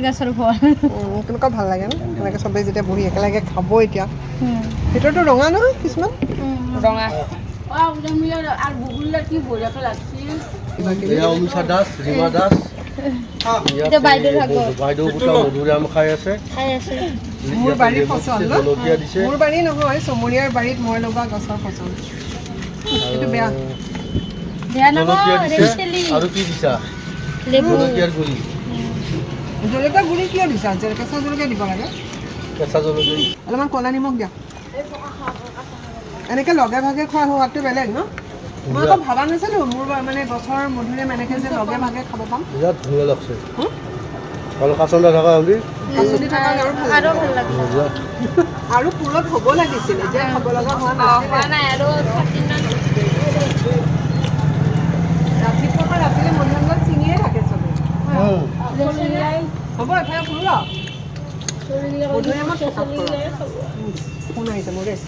গছৰ ফল কেনেকুৱা ভাল লাগে ন এনেকৈ চবেই যেতিয়া বহি একেলগে খাব এতিয়া ভিতৰতো ৰঙা নহয় কিছুমান ৰঙা অমিশা দাস ৰীমা দাস বাইদেউ গোটা মধুৰিআম খাই আছে মোৰ বাৰীৰ ফচল ন জলকীয়া দিছে মোৰ বাৰী নহয় চমৰীয়াৰ বাৰীত মই লগোৱা গছৰ ফচল এইটো বেয়া জলকীয়া দিছে আৰু কি দিছা জলকীয়াৰ গুড়ি জলকীয়া গুড়ি কিয় দিছা কেঁচা জলকীয়া দিব লাগে কেঁচা জলকীয়া অলপমান ক'লা নিমখ দিয়া এনেকৈ লগে ভাগে খোৱা সোৱাদটো বেলেগ ন মই আকৌ ভাবা নাছিলোঁ মোৰ মানে গছৰ মধুৰিআম এনেকৈ যে লগে ভাগে খাব পাম বিৰাট ধুনীয়া লাগছে আৰু কাচন্দা থকা হ'লে পাচলি থকা আৰু ভাল লাগে আৰু পুৰত হ'ব লাগিছিল এতিয়া খাব লগা হোৱা নাছিলে ৰাতিপুৱাৰ পৰা ৰাতিলৈ মধুৰিআম ছিঙিয়ে থাকে চবে হ'ব এফালে ফুৰো মধুৰিআমত ফোন আহিছে মোৰ দেই